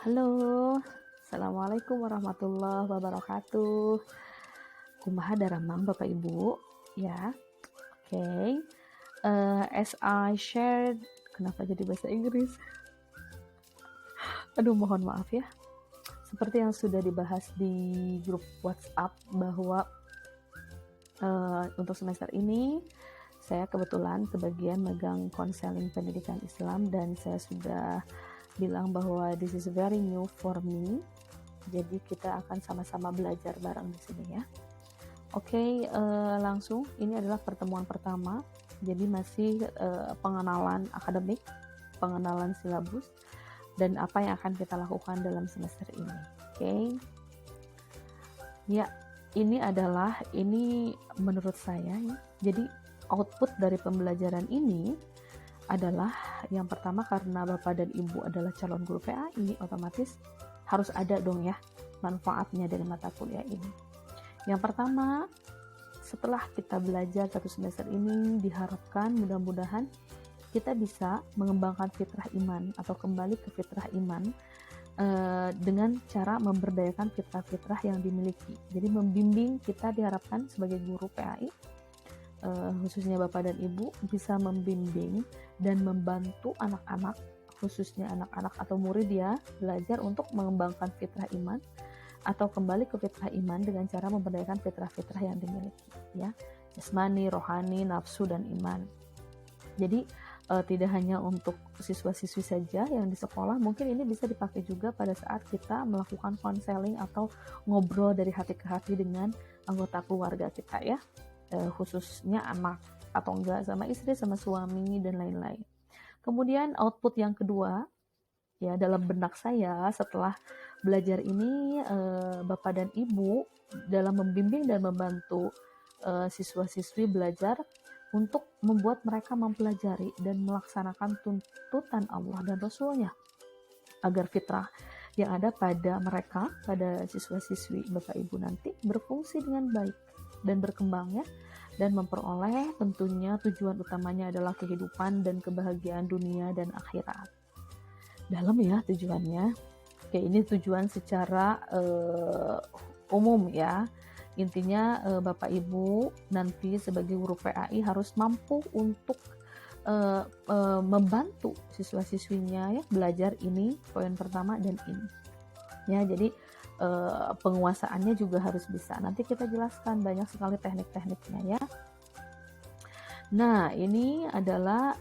Halo, Assalamualaikum warahmatullahi wabarakatuh. Kumaha daramang Bapak Ibu, ya. Oke. As I shared, kenapa jadi bahasa Inggris? Aduh, mohon maaf ya. Seperti yang sudah dibahas di grup WhatsApp bahwa untuk semester ini saya kebetulan kebagian megang konseling pendidikan Islam dan saya sudah bilang bahwa this is very new for me. Jadi kita akan sama-sama belajar bareng di sini ya. Oke, langsung ini adalah pertemuan pertama. Jadi masih pengenalan akademik, pengenalan silabus, dan apa yang akan kita lakukan dalam semester ini. Oke. Ya, ini menurut saya ya. Jadi output dari pembelajaran ini adalah yang pertama, karena Bapak dan Ibu adalah calon guru PAI, otomatis harus ada dong ya manfaatnya dari mata kuliah ini. Yang pertama, setelah kita belajar satu semester ini, diharapkan mudah-mudahan kita bisa mengembangkan fitrah iman atau kembali ke fitrah iman dengan cara memberdayakan fitrah-fitrah yang dimiliki. Jadi membimbing, kita diharapkan sebagai guru PAI, khususnya Bapak dan Ibu, bisa membimbing dan membantu anak-anak, khususnya anak-anak atau murid ya, belajar untuk mengembangkan fitrah iman atau kembali ke fitrah iman dengan cara memberdayakan fitrah-fitrah yang dimiliki ya, jasmani, rohani, nafsu, dan iman. Jadi tidak hanya untuk siswa-siswi saja yang di sekolah, mungkin ini bisa dipakai juga pada saat kita melakukan konseling atau ngobrol dari hati ke hati dengan anggota keluarga kita ya, khususnya anak atau enggak sama istri, sama suami, dan lain-lain. Kemudian output yang kedua ya, dalam benak saya setelah belajar ini, Bapak dan Ibu dalam membimbing dan membantu siswa-siswi belajar untuk membuat mereka mempelajari dan melaksanakan tuntutan Allah dan Rasulnya agar fitrah yang ada pada mereka, pada siswa-siswi Bapak Ibu nanti berfungsi dengan baik dan berkembang ya, dan memperoleh tentunya tujuan utamanya adalah kehidupan dan kebahagiaan dunia dan akhirat. Dalam ya tujuannya. Oke, ini tujuan secara umum ya. Intinya Bapak Ibu nanti sebagai guru PAI harus mampu untuk membantu siswa-siswinya ya belajar ini, poin pertama, dan ini. Ya, jadi penguasaannya juga harus bisa. Nanti kita jelaskan banyak sekali teknik-tekniknya ya. Nah, ini adalah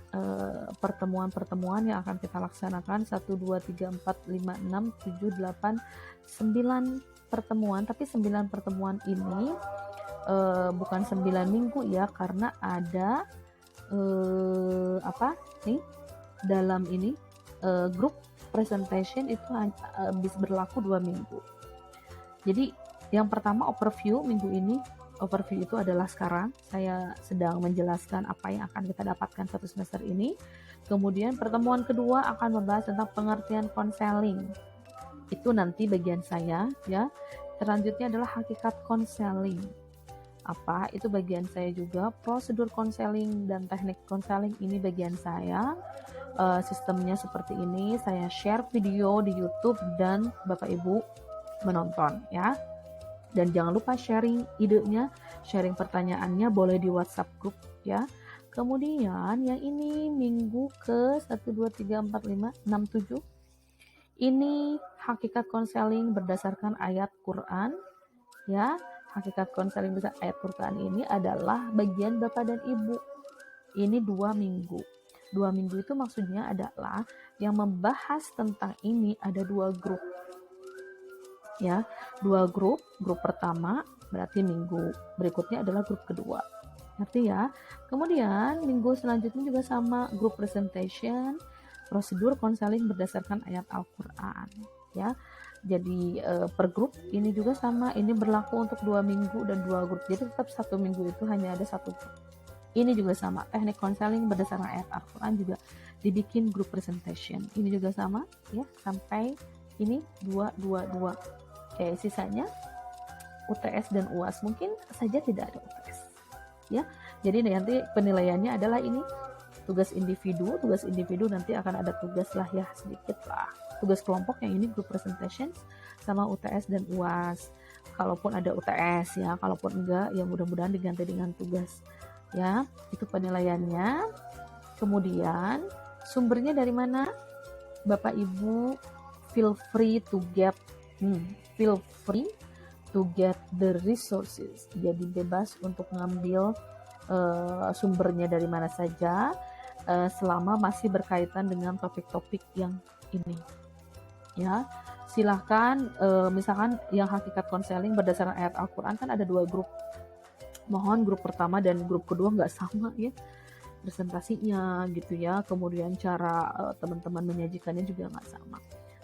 pertemuan-pertemuan yang akan kita laksanakan 1, 2, 3, 4, 5, 6, 7, 8, 9 pertemuan. Tapi 9 pertemuan ini bukan 9 minggu ya, karena ada dalam ini grup presentation itu bisa berlaku 2 minggu. Jadi yang pertama overview minggu ini. Overview itu adalah sekarang saya sedang menjelaskan apa yang akan kita dapatkan satu semester ini. Kemudian pertemuan kedua akan membahas tentang pengertian konseling. Itu nanti bagian saya ya. Selanjutnya adalah hakikat konseling. Apa itu bagian saya juga. Prosedur konseling dan teknik konseling ini bagian saya. Sistemnya seperti ini, saya share video di YouTube dan Bapak Ibu menonton ya. Dan jangan lupa sharing idenya, sharing pertanyaannya boleh di WhatsApp group ya. Kemudian yang ini minggu ke 1, 2, 3, 4, 5, 6, 7. Ini hakikat konseling berdasarkan ayat Quran ya. Hakikat konseling berdasarkan ayat Quran ini adalah bagian Bapak dan Ibu. Ini 2 minggu. 2 minggu itu maksudnya adalah yang membahas tentang ini ada 2 grup. Ya, 2 grup pertama berarti minggu berikutnya adalah grup kedua, ngerti ya. Kemudian minggu selanjutnya juga sama, grup presentation, prosedur konseling berdasarkan ayat Al-Quran ya. Jadi per grup ini juga sama, ini berlaku untuk 2 minggu dan 2 grup, jadi tetap 1 minggu itu hanya ada 1 grup. Ini juga sama, teknik konseling berdasarkan ayat Al-Quran juga dibikin grup presentation, ini juga sama ya, sampai ini 2. Oke, sisanya UTS dan UAS, mungkin saja tidak ada UTS ya. Jadi nanti penilaiannya adalah ini tugas individu nanti akan ada tugas lah ya, sedikit lah. Tugas kelompok yang ini group presentations sama UTS dan UAS. Kalaupun ada UTS ya, kalaupun enggak ya mudah-mudahan diganti dengan tugas ya. Itu penilaiannya. Kemudian sumbernya dari mana? Bapak Ibu feel free to get the resources. Jadi bebas untuk ngambil sumbernya dari mana saja selama masih berkaitan dengan topik-topik yang ini. Ya, silahkan misalkan yang hakikat konseling berdasarkan ayat Al-Quran kan ada 2 grup. Mohon grup pertama dan grup kedua nggak sama ya presentasinya gitu ya. Kemudian cara teman-teman menyajikannya juga nggak sama.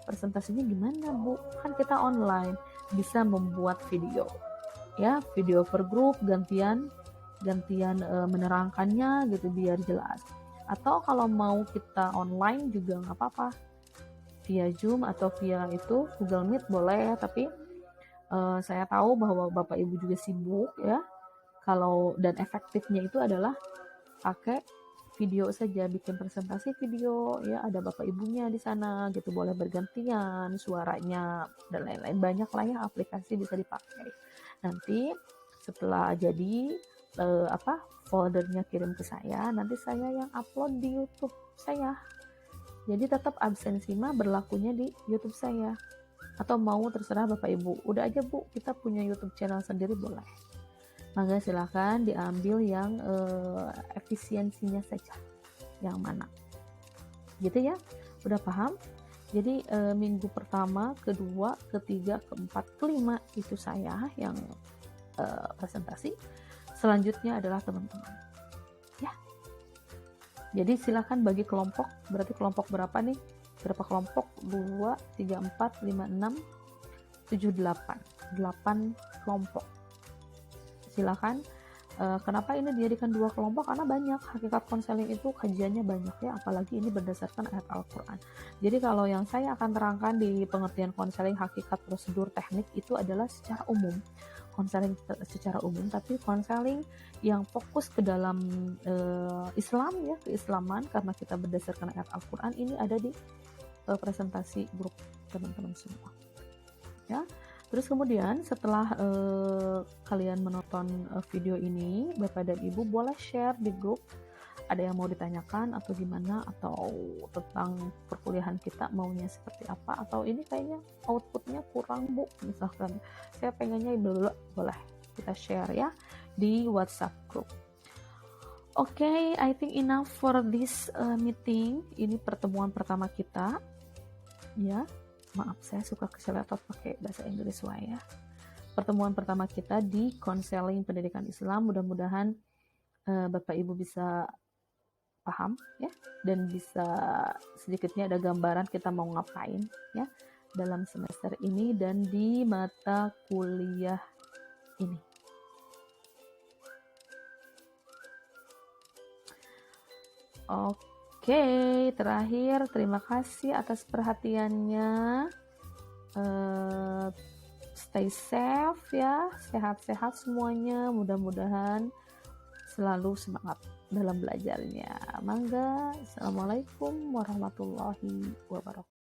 Presentasinya gimana Bu? Kan kita online, bisa membuat video ya, video per grup, gantian menerangkannya gitu biar jelas. Atau kalau mau kita online juga nggak apa-apa, via Zoom atau via itu Google Meet boleh ya, tapi saya tahu bahwa Bapak Ibu juga sibuk ya. Dan efektifnya itu adalah pakai video saja, bikin presentasi video ya, ada Bapak Ibunya di sana gitu, boleh bergantian suaranya dan lain-lain, banyak lah ya aplikasi bisa dipakai. Nanti setelah jadi foldernya kirim ke saya, nanti saya yang upload di YouTube saya. Jadi tetap absensi mah berlakunya di YouTube saya. Atau mau terserah Bapak Ibu, udah aja Bu kita punya YouTube channel sendiri boleh. Maka silakan diambil yang efisiensinya saja, yang mana gitu ya. Udah paham? Jadi minggu pertama, kedua, ketiga, keempat, kelima itu saya yang presentasi. Selanjutnya adalah teman-teman ya. Jadi silakan bagi kelompok. Berarti kelompok berapa nih? Berapa kelompok? 2, 3, 4, 5, 6, 7, 8 kelompok. Silakan. Kenapa ini dijadikan 2 kelompok? Karena banyak, hakikat konseling itu kajiannya banyak ya, apalagi ini berdasarkan ayat Al-Quran. Jadi kalau yang saya akan terangkan di pengertian konseling hakikat prosedur teknik itu adalah secara umum, konseling secara umum, tapi konseling yang fokus ke dalam Islam ya, keislaman, karena kita berdasarkan ayat Al-Quran ini ada di presentasi grup teman-teman semua ya. Terus kemudian setelah kalian menonton video ini, Bapak dan Ibu boleh share di grup. Ada yang mau ditanyakan atau gimana, atau tentang perkuliahan kita maunya seperti apa, atau ini kayaknya outputnya kurang Bu, misalkan saya pengennya dulu, boleh kita share ya di WhatsApp group. Oke, I think enough for this meeting. Ini pertemuan pertama kita ya. Maaf, saya suka keseletot pakai bahasa Inggris ya. Pertemuan pertama kita di konseling pendidikan Islam. Mudah-mudahan Bapak Ibu bisa paham ya, dan bisa sedikitnya ada gambaran kita mau ngapain ya dalam semester ini dan di mata kuliah ini. Oke, terakhir terima kasih atas perhatiannya. Stay safe ya, sehat-sehat semuanya. Mudah-mudahan selalu semangat dalam belajarnya. Mangga. Assalamualaikum warahmatullahi wabarakatuh.